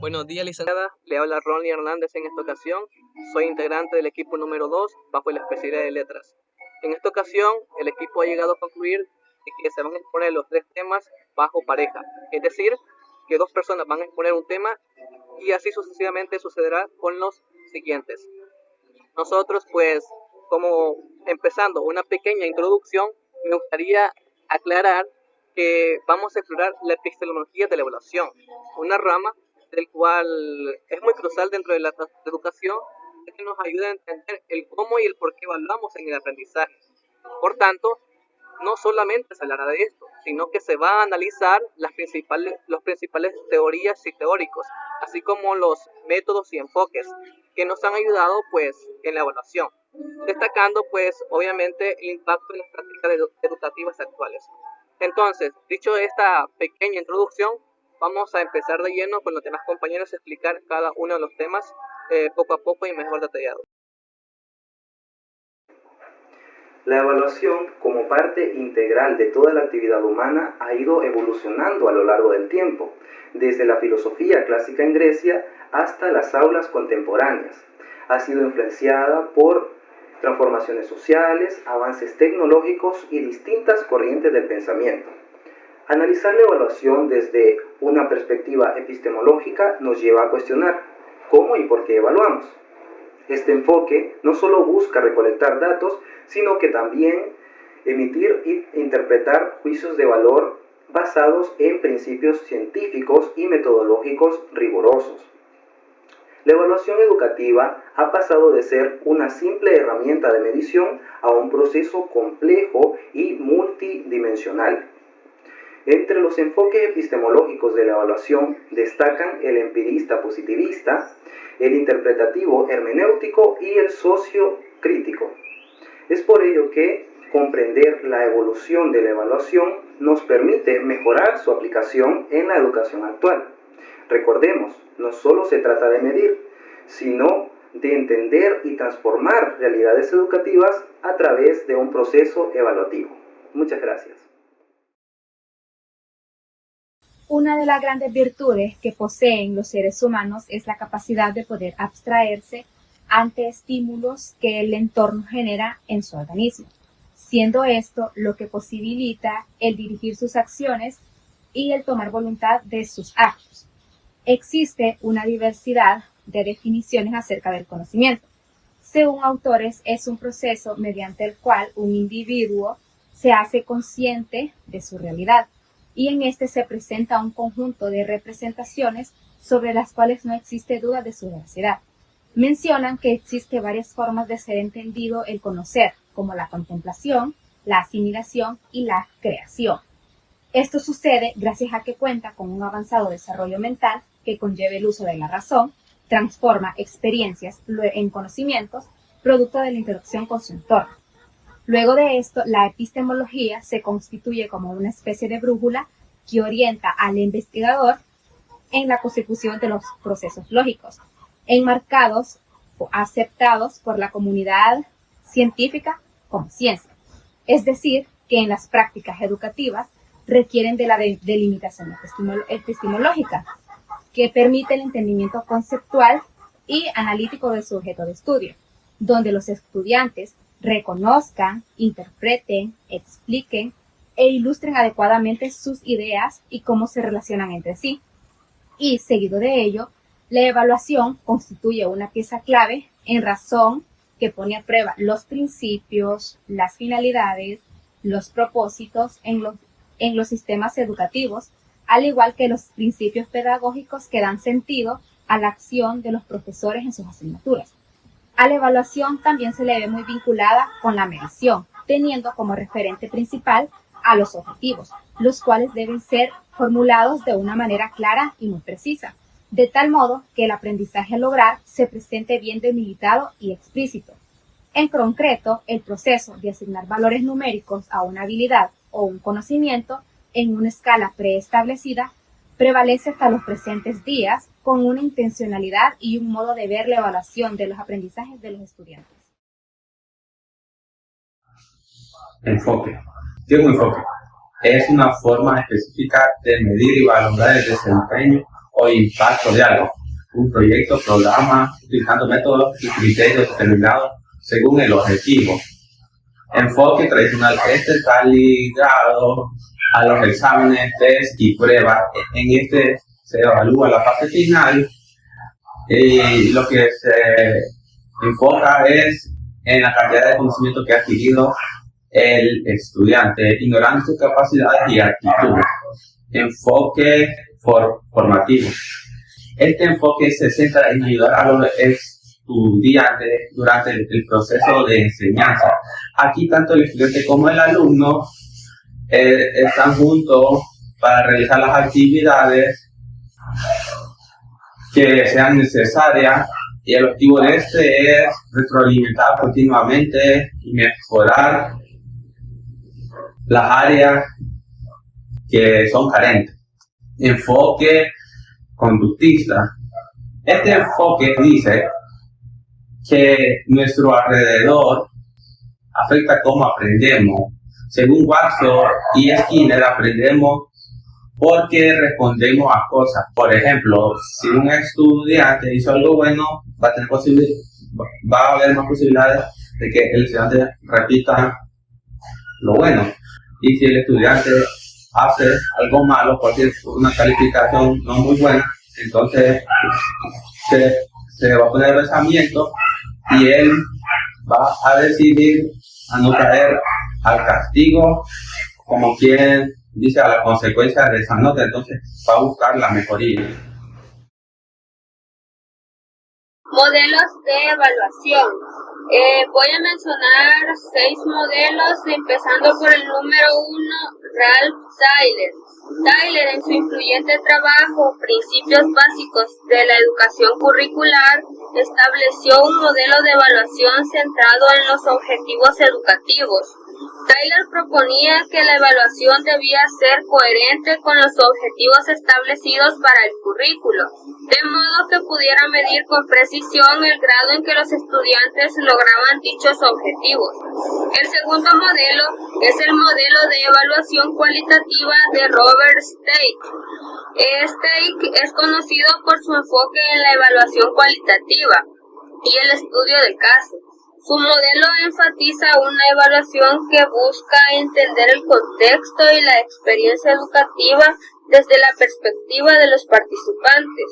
Buenos días, licenciada. Le habla Ronnie Hernández en esta ocasión. Soy integrante del equipo número 2 bajo la especialidad de letras. En esta ocasión, el equipo ha llegado a concluir de que se van a exponer los 3 temas bajo pareja. Es decir, que 2 personas van a exponer un tema y así sucesivamente sucederá con los siguientes. Nosotros, pues, como empezando una pequeña introducción, me gustaría aclarar que vamos a explorar la epistemología de la evaluación, una rama del cual es muy crucial dentro de la educación, que nos ayuda a entender el cómo y el por qué evaluamos en el aprendizaje. Por tanto, no solamente se hablará de esto, sino que se va a analizar los principales teorías y teóricos, así como los métodos y enfoques que nos han ayudado pues en la evaluación, destacando pues obviamente el impacto en las prácticas educativas actuales. Entonces, dicho esta pequeña introducción, vamos a empezar de lleno con los demás compañeros a explicar cada uno de los temas poco a poco y mejor detallado. La evaluación, como parte integral de toda la actividad humana, ha ido evolucionando a lo largo del tiempo, desde la filosofía clásica en Grecia hasta las aulas contemporáneas. Ha sido influenciada por transformaciones sociales, avances tecnológicos y distintas corrientes del pensamiento. Analizar la evaluación desde una perspectiva epistemológica nos lleva a cuestionar cómo y por qué evaluamos. Este enfoque no solo busca recolectar datos, sino que también emitir e interpretar juicios de valor basados en principios científicos y metodológicos rigurosos. La evaluación educativa ha pasado de ser una simple herramienta de medición a un proceso complejo y multidimensional. Entre los enfoques epistemológicos de la evaluación destacan el empirista positivista, el interpretativo hermenéutico y el sociocrítico. Es por ello que comprender la evolución de la evaluación nos permite mejorar su aplicación en la educación actual. Recordemos, no solo se trata de medir, sino de entender y transformar realidades educativas a través de un proceso evaluativo. Muchas gracias. Una de las grandes virtudes que poseen los seres humanos es la capacidad de poder abstraerse ante estímulos que el entorno genera en su organismo, siendo esto lo que posibilita el dirigir sus acciones y el tomar voluntad de sus actos. Existe una diversidad de definiciones acerca del conocimiento. Según autores, es un proceso mediante el cual un individuo se hace consciente de su realidad, y en este se presenta un conjunto de representaciones sobre las cuales no existe duda de su veracidad. Mencionan que existe varias formas de ser entendido el conocer, como la contemplación, la asimilación y la creación. Esto sucede gracias a que cuenta con un avanzado desarrollo mental que conlleva el uso de la razón, transforma experiencias en conocimientos, producto de la interacción con su entorno. Luego de esto, la epistemología se constituye como una especie de brújula que orienta al investigador en la consecución de los procesos lógicos, enmarcados o aceptados por la comunidad científica como ciencia. Es decir, que en las prácticas educativas requieren de la delimitación epistemológica, que permite el entendimiento conceptual y analítico de su objeto de estudio, donde los estudiantes reconozcan, interpreten, expliquen e ilustren adecuadamente sus ideas y cómo se relacionan entre sí. Y, seguido de ello, la evaluación constituye una pieza clave en razón que pone a prueba los principios, las finalidades, los propósitos en los sistemas educativos, al igual que los principios pedagógicos que dan sentido a la acción de los profesores en sus asignaturas. A la evaluación también se le ve muy vinculada con la medición, teniendo como referente principal a los objetivos, los cuales deben ser formulados de una manera clara y muy precisa, de tal modo que el aprendizaje a lograr se presente bien delimitado y explícito. En concreto, el proceso de asignar valores numéricos a una habilidad o un conocimiento en una escala preestablecida prevalece hasta los presentes días con una intencionalidad y un modo de ver la evaluación de los aprendizajes de los estudiantes. Enfoque. ¿Qué es un enfoque? Es una forma específica de medir y valorar el desempeño o impacto de algo. Un proyecto, programa, utilizando métodos y criterios determinados según el objetivo. Enfoque tradicional. Este está ligado a los exámenes, test y pruebas. En este se evalúa la fase final y lo que se enfoca es en la cantidad de conocimiento que ha adquirido el estudiante, ignorando sus capacidades y actitudes. Enfoque formativo. Este enfoque se centra en ayudar a los estudiantes durante el proceso de enseñanza. Aquí tanto el estudiante como el alumno están juntos para realizar las actividades que sean necesarias, y el objetivo de este es retroalimentar continuamente y mejorar las áreas que son carentes. Enfoque conductista. Este enfoque dice que nuestro alrededor afecta cómo aprendemos. Según Watson y Skinner, aprendemos porque respondemos a cosas. Por ejemplo, si un estudiante hizo algo bueno, va a haber más posibilidades de que el estudiante repita lo bueno. Y si el estudiante hace algo malo, cualquier una calificación no muy buena, entonces se va a poner pensamiento y él va a decidir a no caer al castigo, como quien dice, a la consecuencia de esa nota. Entonces va a buscar la mejoría. Modelos de evaluación. Voy a mencionar 6 modelos, empezando por el número 1, Ralph Tyler. Tyler, en su influyente trabajo Principios Básicos de la Educación Curricular, estableció un modelo de evaluación centrado en los objetivos educativos. Tyler proponía que la evaluación debía ser coherente con los objetivos establecidos para el currículo, de modo que pudiera medir con precisión el grado en que los estudiantes lograban dichos objetivos. El segundo modelo es el modelo de evaluación cualitativa de Robert Stake. Stake es conocido por su enfoque en la evaluación cualitativa y el estudio del caso. Su modelo enfatiza una evaluación que busca entender el contexto y la experiencia educativa desde la perspectiva de los participantes.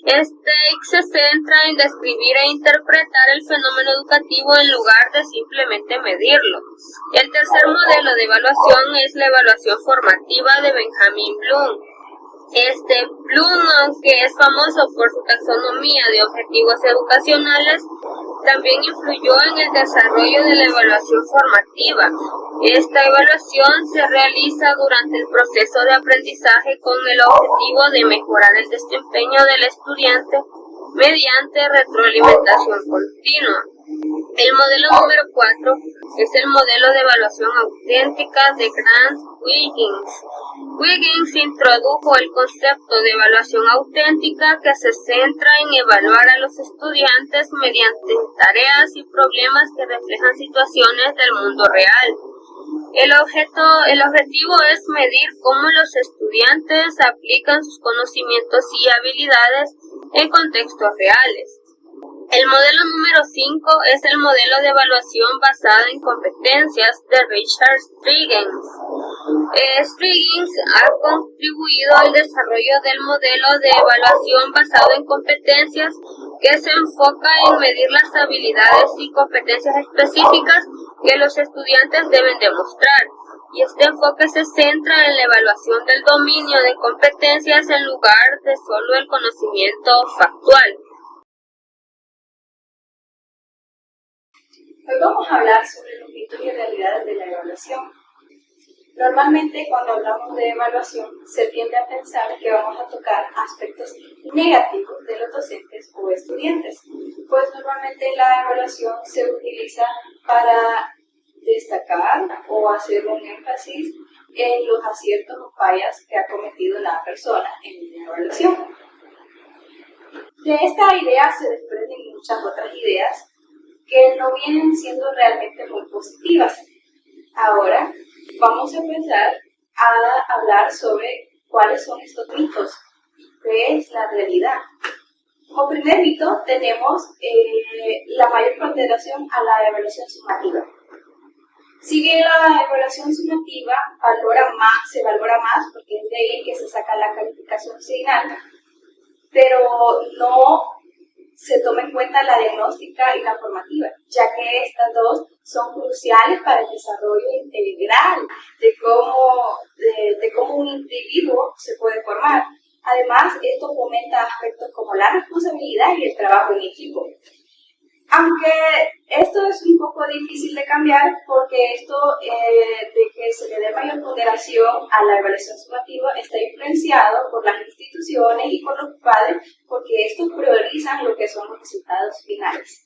Stake se centra en describir e interpretar el fenómeno educativo en lugar de simplemente medirlo. El tercer modelo de evaluación es la evaluación formativa de Benjamin Bloom. Bloom, aunque es famoso por su taxonomía de objetivos educacionales, también influyó en el desarrollo de la evaluación formativa. Esta evaluación se realiza durante el proceso de aprendizaje con el objetivo de mejorar el desempeño del estudiante mediante retroalimentación continua. El modelo número 4 es el modelo de evaluación auténtica de Grant Wiggins. Wiggins introdujo el concepto de evaluación auténtica, que se centra en evaluar a los estudiantes mediante tareas y problemas que reflejan situaciones del mundo real. El objetivo es medir cómo los estudiantes aplican sus conocimientos y habilidades en contextos reales. El modelo número 5 es el modelo de evaluación basada en competencias de Richard Striggins. Striggins ha contribuido al desarrollo del modelo de evaluación basado en competencias, que se enfoca en medir las habilidades y competencias específicas que los estudiantes deben demostrar. Y este enfoque se centra en la evaluación del dominio de competencias en lugar de solo el conocimiento factual. Hoy vamos a hablar sobre los mitos y realidades de la evaluación. Normalmente cuando hablamos de evaluación se tiende a pensar que vamos a tocar aspectos negativos de los docentes o estudiantes, pues normalmente la evaluación se utiliza para destacar o hacer un énfasis en los aciertos o fallas que ha cometido la persona en la evaluación. De esta idea se desprenden muchas otras ideas que no vienen siendo realmente muy positivas. Ahora vamos a empezar a hablar sobre cuáles son estos mitos. qué es la realidad. Como primer mito tenemos la mayor ponderación a la evaluación sumativa. Si bien la evaluación sumativa se valora más porque es de ahí que se saca la calificación final, pero no se toma en cuenta la diagnóstica y la formativa, ya que estas dos son cruciales para el desarrollo integral de cómo un individuo se puede formar. Además, esto fomenta aspectos como la responsabilidad y el trabajo en equipo. Aunque esto es un poco difícil de cambiar porque esto de que se le dé mayor ponderación a la evaluación sumativa está influenciado por las instituciones y por los padres porque estos priorizan lo que son los resultados finales.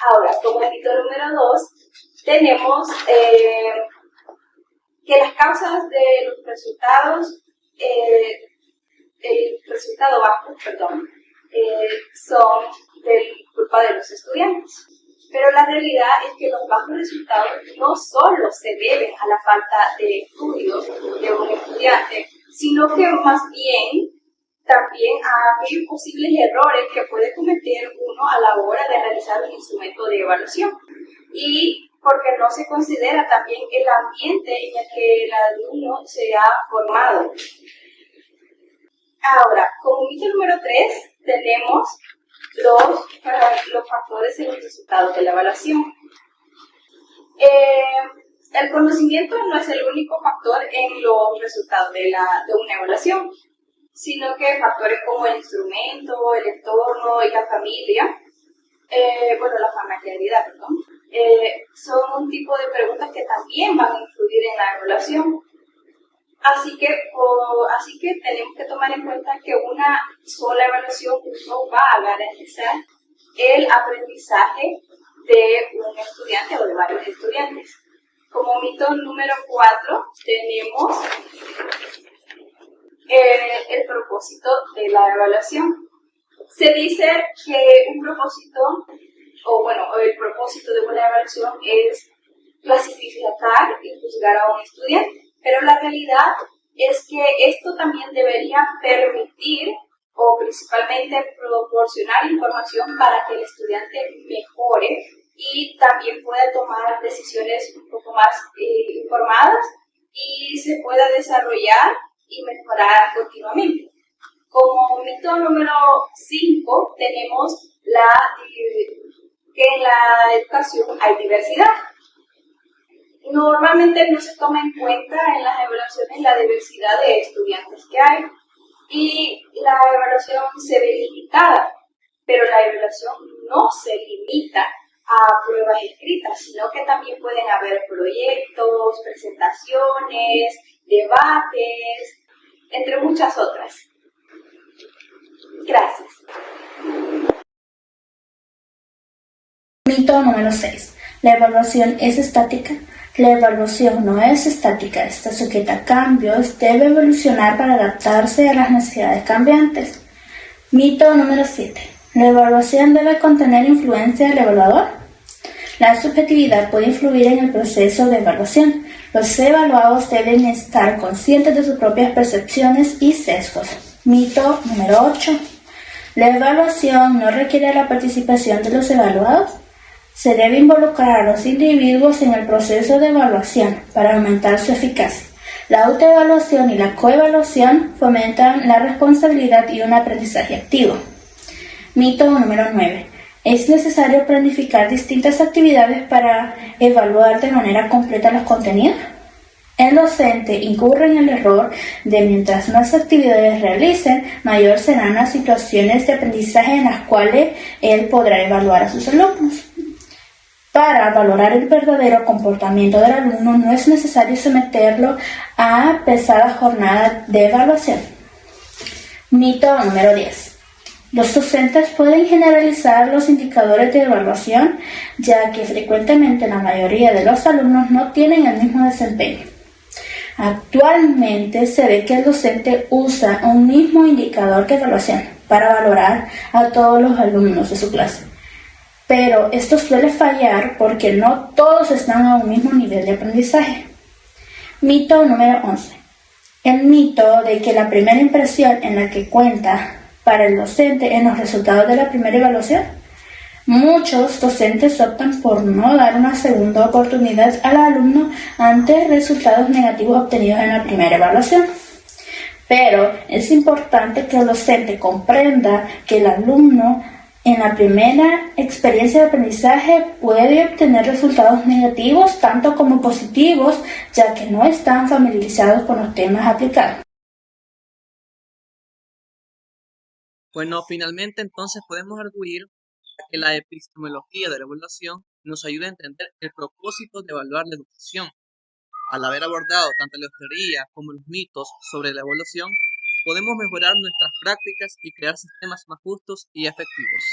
Ahora, como mito número 2, tenemos que las causas de los resultados, el resultado bajo, son culpa de los estudiantes. Pero la realidad es que los bajos resultados no solo se deben a la falta de estudios de un estudiante, sino que más bien también a aquellos posibles errores que puede cometer uno a la hora de realizar un instrumento de evaluación. Y porque no se considera también el ambiente en el que el alumno se ha formado. Ahora, como mito número 3, tenemos los factores en los resultados de la evaluación. El conocimiento no es el único factor en los resultados de una evaluación, sino que factores como el instrumento, el entorno y la familia, la familiaridad, son un tipo de preguntas que también van a influir en la evaluación. Así que tenemos que tomar en cuenta que una sola evaluación no va a garantizar el aprendizaje de un estudiante o de varios estudiantes. Como mito número 4 tenemos el propósito de la evaluación. Se dice que el propósito de una evaluación es clasificar y juzgar a un estudiante. Pero la realidad es que esto también debería permitir o principalmente proporcionar información para que el estudiante mejore y también pueda tomar decisiones un poco más informadas y se pueda desarrollar y mejorar continuamente. Como mito número 5 tenemos que en la educación hay diversidad. Normalmente no se toma en cuenta en las evaluaciones la diversidad de estudiantes que hay y la evaluación se ve limitada, pero la evaluación no se limita a pruebas escritas, sino que también pueden haber proyectos, presentaciones, debates, entre muchas otras. Gracias. Mito número 6. La evaluación es estática. La evaluación no es estática, está sujeta a cambios, debe evolucionar para adaptarse a las necesidades cambiantes. Mito número 7. ¿La evaluación debe contener influencia del evaluador? La subjetividad puede influir en el proceso de evaluación. Los evaluados deben estar conscientes de sus propias percepciones y sesgos. Mito número 8. ¿La evaluación no requiere la participación de los evaluados? Se debe involucrar a los individuos en el proceso de evaluación para aumentar su eficacia. La autoevaluación y la coevaluación fomentan la responsabilidad y un aprendizaje activo. Mito número 9. ¿Es necesario planificar distintas actividades para evaluar de manera completa los contenidos? El docente incurre en el error de mientras más actividades realicen, mayor serán las situaciones de aprendizaje en las cuales él podrá evaluar a sus alumnos. Para valorar el verdadero comportamiento del alumno no es necesario someterlo a pesadas jornadas de evaluación. Mito número 10. Los docentes pueden generalizar los indicadores de evaluación, ya que frecuentemente la mayoría de los alumnos no tienen el mismo desempeño. Actualmente se ve que el docente usa un mismo indicador de evaluación para valorar a todos los alumnos de su clase. Pero esto suele fallar porque no todos están a un mismo nivel de aprendizaje. Mito número 11. El mito de que la primera impresión en la que cuenta para el docente en los resultados de la primera evaluación. Muchos docentes optan por no dar una segunda oportunidad al alumno ante resultados negativos obtenidos en la primera evaluación. Pero es importante que el docente comprenda que el alumno en la primera experiencia de aprendizaje puede obtener resultados negativos tanto como positivos, ya que no están familiarizados con los temas aplicados. Bueno, finalmente entonces podemos arguir que la epistemología de la evaluación nos ayuda a entender el propósito de evaluar la educación. Al haber abordado tanto la teoría como los mitos sobre la evaluación, podemos mejorar nuestras prácticas y crear sistemas más justos y efectivos.